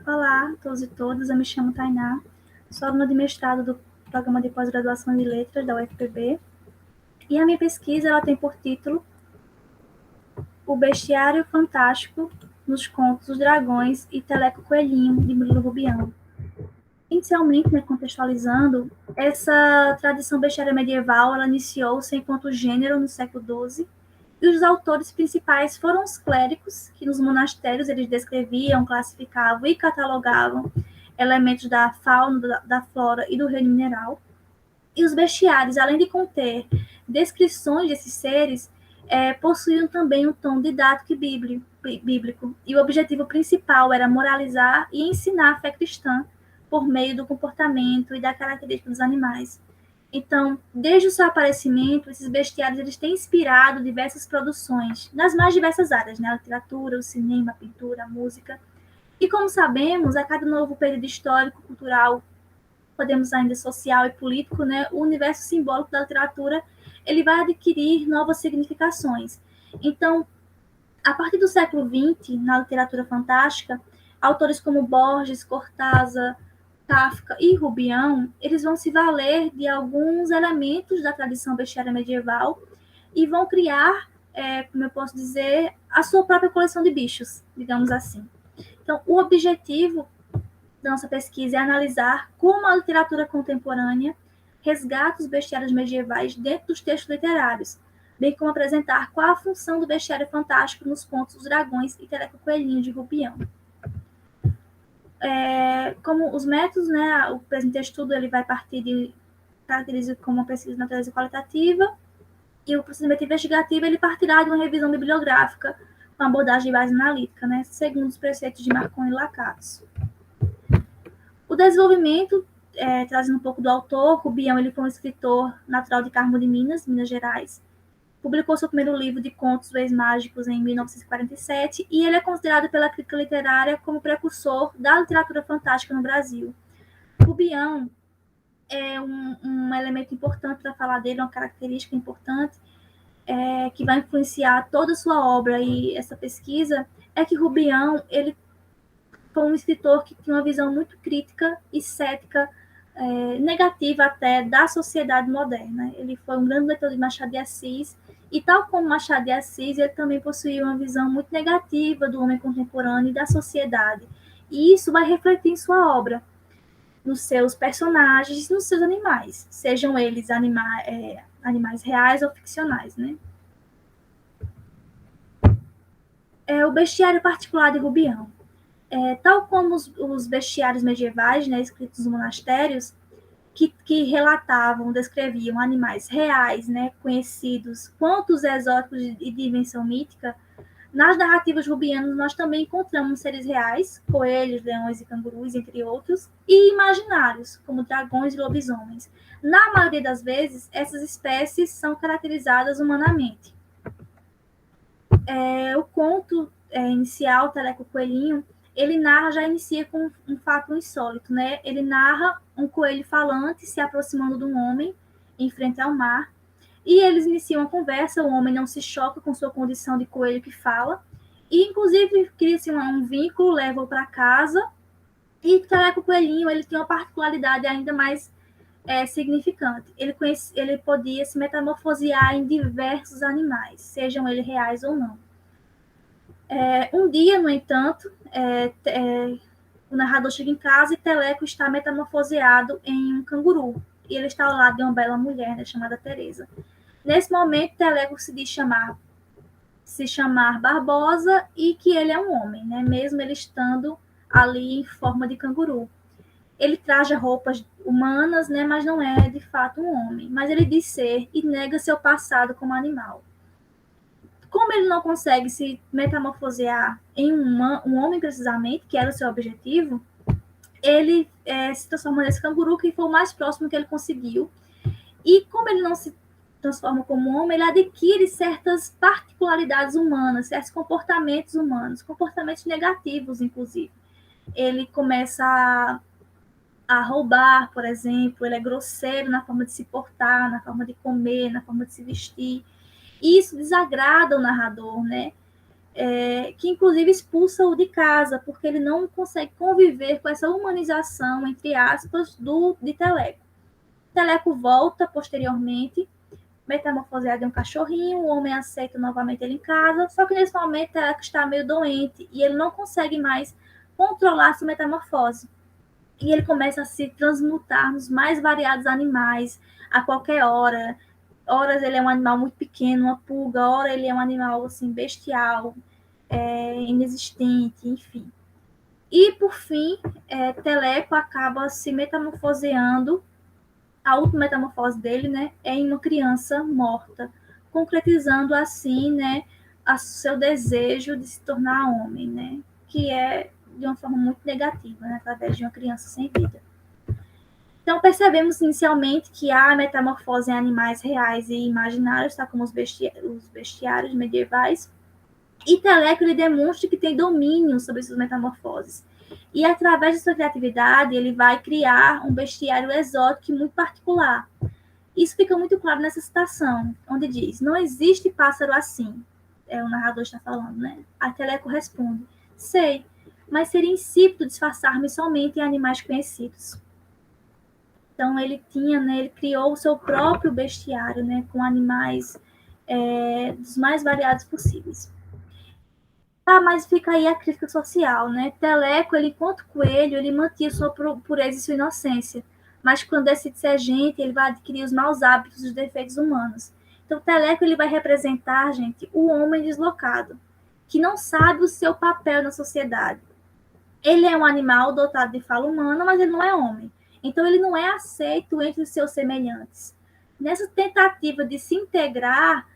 Olá a todos e todas, eu me chamo Tainá, sou aluna de mestrado do Programa de Pós-Graduação de Letras da UFPB, e a minha pesquisa ela tem por título O Bestiário Fantástico nos Contos Os Dragões e Teleco Coelhinho, de Murilo Rubião. Inicialmente, contextualizando, essa tradição bestiária medieval ela iniciou-se enquanto gênero no século XII, e os autores principais foram os clérigos, que nos monastérios eles descreviam, classificavam e catalogavam elementos da fauna, da flora e do reino mineral. E os bestiários, além de conter descrições desses seres, possuíam também um tom didático e bíblico. E o objetivo principal era moralizar e ensinar a fé cristã por meio do comportamento e da característica dos animais. Então, desde o seu aparecimento, esses bestiários eles têm inspirado diversas produções, nas mais diversas áreas, né? A literatura, o cinema, a pintura, a música. E como sabemos, a cada novo período histórico, cultural, podemos ainda social e político, né? O universo simbólico da literatura ele vai adquirir novas significações. Então, a partir do século XX, na literatura fantástica, autores como Borges, Cortázar, Kafka e Rubião, eles vão se valer de alguns elementos da tradição bestiária medieval e vão criar, como eu posso dizer, a sua própria coleção de bichos, digamos assim. Então, o objetivo da nossa pesquisa é analisar como a literatura contemporânea resgata os bestiários medievais dentro dos textos literários, bem como apresentar qual a função do bestiário fantástico nos contos Os Dragões e Teleco Coelhinho de Rubião. Como os métodos, né, o presente estudo ele vai partir de características como uma pesquisa de natureza qualitativa, e o procedimento investigativo ele partirá de uma revisão bibliográfica com abordagem de base analítica, né, segundo os preceitos de Marcon e Lacatz. O desenvolvimento, trazendo um pouco do autor, Rubião ele foi um escritor natural de Carmo de Minas, Minas Gerais. Publicou seu primeiro livro de contos Reis Mágicos em 1947 e ele é considerado pela crítica literária como precursor da literatura fantástica no Brasil. Rubião é um elemento importante para falar dele, uma característica importante que vai influenciar toda a sua obra e essa pesquisa é que Rubião ele foi um escritor que tinha uma visão muito crítica e cética, negativa até, da sociedade moderna. Ele foi um grande leitor de Machado de Assis, e tal como Machado de Assis, ele também possuía uma visão muito negativa do homem contemporâneo e da sociedade. E isso vai refletir em sua obra, nos seus personagens e nos seus animais, sejam eles animais reais ou ficcionais, né? O bestiário particular de Rubião. Tal como os bestiários medievais, né, escritos nos monastérios, que relatavam, descreviam animais reais, né, conhecidos, quanto os exóticos de dimensão mítica, nas narrativas rubianas nós também encontramos seres reais, coelhos, leões e cangurus, entre outros, e imaginários, como dragões e lobisomens. Na maioria das vezes, essas espécies são caracterizadas humanamente. O conto inicial, Teleco Coelhinho, ele narra, já inicia com um fato insólito, né? Ele narra um coelho falante se aproximando de um homem em frente ao mar, e eles iniciam uma conversa, o homem não se choca com sua condição de coelho que fala, e inclusive cria-se um vínculo, leva-o para casa, e o Teleco Coelhinho, ele tem uma particularidade ainda mais significante. Ele podia se metamorfosear em diversos animais, sejam eles reais ou não. Um dia, no entanto, o narrador chega em casa e Teleco está metamorfoseado em um canguru. E ele está ao lado de uma bela mulher, né, chamada Teresa. Nesse momento, Teleco se chamar Barbosa e que ele é um homem, né, mesmo ele estando ali em forma de canguru. Ele traja roupas humanas, né, mas não é de fato um homem. Mas ele diz ser e nega seu passado como animal. Como ele não consegue se metamorfosear em um homem precisamente, que era o seu objetivo, ele se transforma nesse canguru, que foi o mais próximo que ele conseguiu. E como ele não se transforma como homem, ele adquire certas particularidades humanas, certos comportamentos humanos, comportamentos negativos, inclusive. Ele começa a roubar, por exemplo, ele é grosseiro na forma de se portar, na forma de comer, na forma de se vestir. E isso desagrada o narrador, né? que inclusive expulsa-o de casa, porque ele não consegue conviver com essa humanização, entre aspas, de Teleco. Teleco volta posteriormente, metamorfoseado em um cachorrinho, o homem aceita novamente ele em casa, só que nesse momento Teleco está meio doente e ele não consegue mais controlar sua metamorfose. E ele começa a se transmutar nos mais variados animais a qualquer hora. Horas ele é um animal muito pequeno, uma pulga, hora ele é um animal assim bestial, inexistente, enfim. E por fim, Teleco acaba se metamorfoseando. A última metamorfose dele, né, é em uma criança morta, concretizando assim, né, seu desejo de se tornar homem, né, que é de uma forma muito negativa, né, através de uma criança sem vida. Então, percebemos inicialmente que há metamorfose em animais reais e imaginários, tá, como os bestiários medievais, e Teleco ele demonstra que tem domínio sobre essas metamorfoses. E, através de sua criatividade, ele vai criar um bestiário exótico e muito particular. Isso fica muito claro nessa citação, onde diz: não existe pássaro assim. O narrador está falando, né? A Teleco responde: sei, mas seria insípido disfarçar-me somente em animais conhecidos. Então ele ele criou o seu próprio bestiário, né, com animais dos mais variados possíveis. Mas fica aí a crítica social, né? Teleco, ele, enquanto coelho, ele mantinha sua pureza e sua inocência, mas quando decide ser gente, ele vai adquirir os maus hábitos e os defeitos humanos. Então, Teleco, ele vai representar, gente, o homem deslocado, que não sabe o seu papel na sociedade. Ele é um animal dotado de fala humana, mas ele não é homem. Então, ele não é aceito entre os seus semelhantes. Nessa tentativa de se integrar,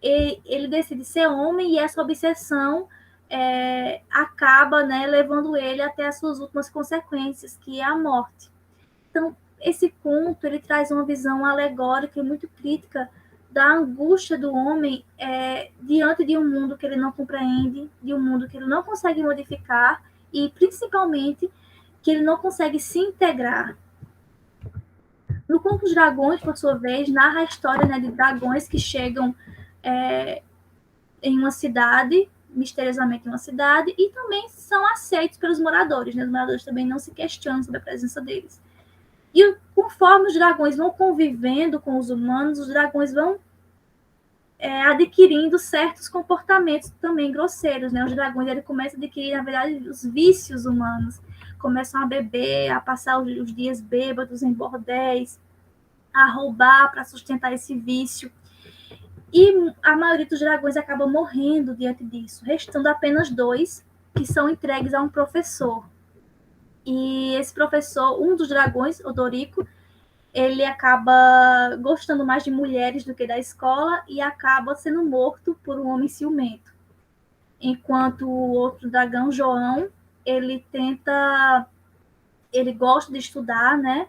ele decide ser homem e essa obsessão acaba, né, levando ele até as suas últimas consequências, que é a morte. Então, esse conto ele traz uma visão alegórica e muito crítica da angústia do homem diante de um mundo que ele não compreende, de um mundo que ele não consegue modificar e, principalmente, que ele não consegue se integrar. No Conto dos Dragões, por sua vez, narra a história, né, de dragões que chegam em uma cidade, misteriosamente em uma cidade, e também são aceitos pelos moradores, né? Os moradores também não se questionam sobre a presença deles. E conforme os dragões vão convivendo com os humanos, os dragões vão adquirindo certos comportamentos também grosseiros, né? Os dragões ele começam a adquirir, na verdade, os vícios humanos. Começam a beber, a passar os dias bêbados em bordéis, a roubar para sustentar esse vício. E a maioria dos dragões acaba morrendo diante disso, restando apenas 2 que são entregues a um professor. E esse professor, um dos dragões, Odorico, ele acaba gostando mais de mulheres do que da escola e acaba sendo morto por um homem ciumento. Enquanto o outro dragão, João, ele gosta de estudar, né?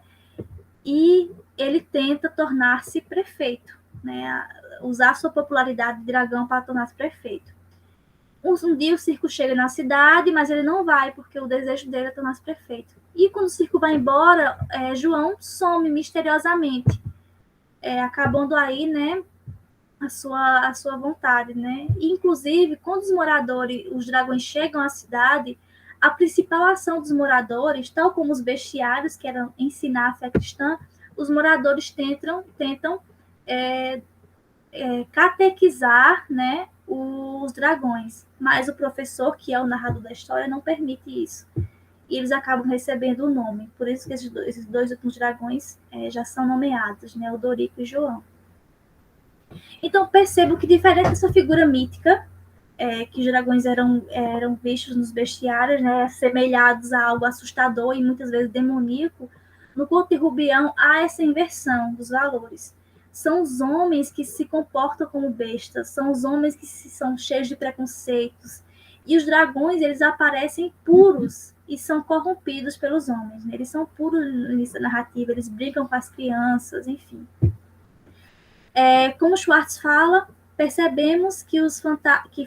E ele tenta tornar-se prefeito, né? Usar sua popularidade de dragão para tornar-se prefeito. Um dia o circo chega na cidade, mas ele não vai, porque o desejo dele é tornar-se prefeito. E quando o circo vai embora, João some misteriosamente, acabando aí, né, a sua vontade, né? E, inclusive, quando os dragões chegam à cidade, a principal ação dos moradores, tal como os bestiários, que eram ensinar a fé cristã, os moradores tentam catequizar, né, os dragões, mas o professor, que é o narrador da história, não permite isso. E eles acabam recebendo o nome. Por isso que esses dois últimos dragões já são nomeados, né, Odorico e João. Então, percebo que, diferente dessa figura mítica, que os dragões eram vistos nos bestiários, né, assemelhados a algo assustador e muitas vezes demoníaco, no Conto de Rubião há essa inversão dos valores. São os homens que se comportam como bestas, são os homens que são cheios de preconceitos. E os dragões, eles aparecem puros e são corrompidos pelos homens. Né? Eles são puros nessa narrativa, eles brincam com as crianças, enfim. Como Schwartz fala, percebemos que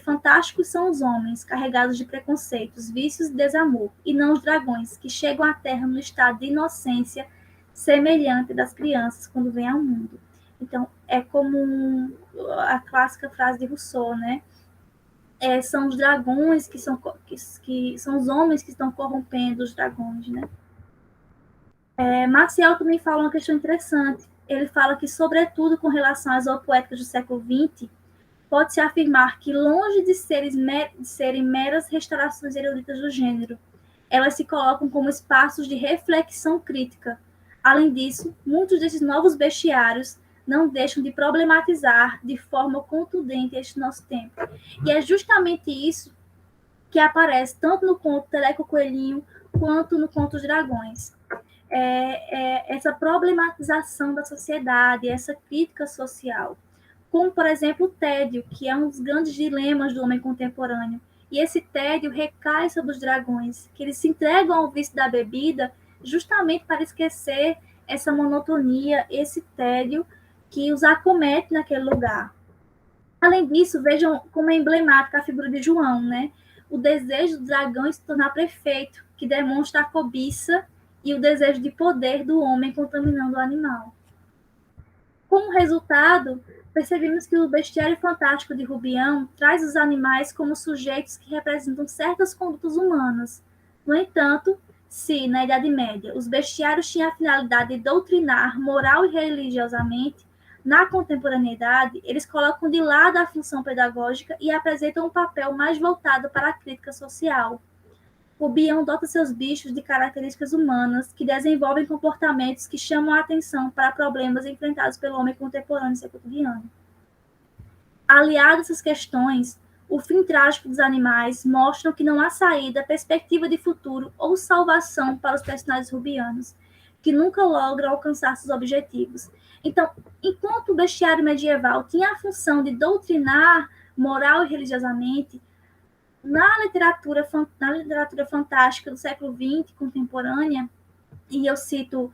fantásticos são os homens, carregados de preconceitos, vícios e desamor, e não os dragões, que chegam à Terra no estado de inocência semelhante das crianças quando vêm ao mundo. Então, é como a clássica frase de Rousseau, né? são os dragões que são os homens que estão corrompendo os dragões, né? Marcial também fala uma questão interessante. Ele fala que, sobretudo com relação às zoopoéticas do século XX, pode-se afirmar que, longe de serem meras restaurações eruditas do gênero, elas se colocam como espaços de reflexão crítica. Além disso, muitos desses novos bestiários não deixam de problematizar de forma contundente este nosso tempo. E é justamente isso que aparece tanto no conto Teleco Coelhinho quanto no conto Os Dragões. Essa problematização da sociedade, essa crítica social, como, por exemplo, o tédio, que é um dos grandes dilemas do homem contemporâneo. E esse tédio recai sobre os dragões, que eles se entregam ao vício da bebida justamente para esquecer essa monotonia, esse tédio que os acomete naquele lugar. Além disso, vejam como é emblemática a figura de João, né? O desejo do dragão de se tornar prefeito, que demonstra a cobiça e o desejo de poder do homem contaminando o animal. Como resultado, percebemos que o Bestiário Fantástico de Rubião traz os animais como sujeitos que representam certas condutas humanas. No entanto, se, na Idade Média, os bestiários tinham a finalidade de doutrinar moral e religiosamente, na contemporaneidade, eles colocam de lado a função pedagógica e apresentam um papel mais voltado para a crítica social. O Bião dota seus bichos de características humanas que desenvolvem comportamentos que chamam a atenção para problemas enfrentados pelo homem contemporâneo e seu cotidiano. Aliado a essas questões, o fim trágico dos animais mostram que não há saída, perspectiva de futuro ou salvação para os personagens rubianos, que nunca logram alcançar seus objetivos. Então, enquanto o bestiário medieval tinha a função de doutrinar moral e religiosamente, na literatura fantástica do século XX, contemporânea, e eu cito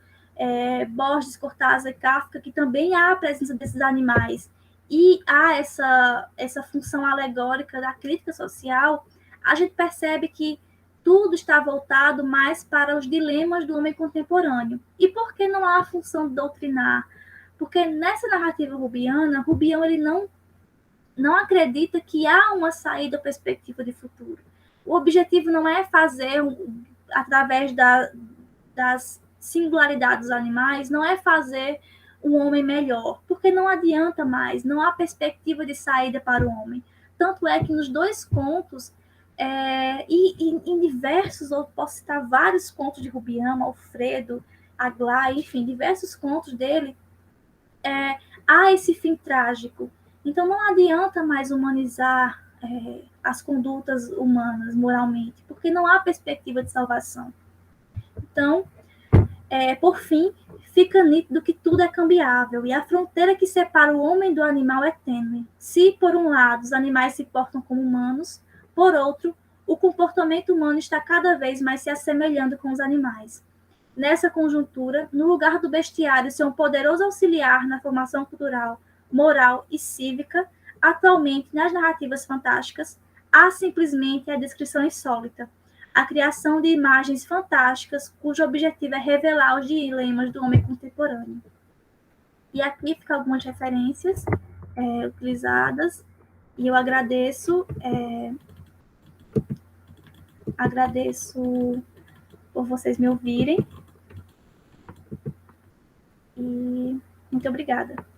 Borges, Cortázar e Kafka, que também há a presença desses animais, e há essa função alegórica da crítica social, a gente percebe que tudo está voltado mais para os dilemas do homem contemporâneo. E por que não há a função de doutrinar? Porque nessa narrativa rubiana, Rubião ele não acredita que há uma saída ou perspectiva de futuro. O objetivo não é fazer, através das singularidades dos animais, não é fazer um homem melhor, porque não adianta mais, não há perspectiva de saída para o homem. Tanto é que nos dois contos, e em diversos, eu posso citar vários contos de Rubião, Alfredo, Aglaé, enfim, diversos contos dele, há esse fim trágico. Então, não adianta mais humanizar as condutas humanas moralmente, porque não há perspectiva de salvação. Então, por fim, fica nítido que tudo é cambiável e a fronteira que separa o homem do animal é tênue. Se, por um lado, os animais se portam como humanos, por outro, o comportamento humano está cada vez mais se assemelhando com os animais. Nessa conjuntura, no lugar do bestiário ser um poderoso auxiliar na formação cultural, moral e cívica, atualmente, nas narrativas fantásticas, há simplesmente a descrição insólita, a criação de imagens fantásticas cujo objetivo é revelar os dilemas do homem contemporâneo. E aqui ficam algumas referências utilizadas, e eu agradeço por vocês me ouvirem, e muito obrigada.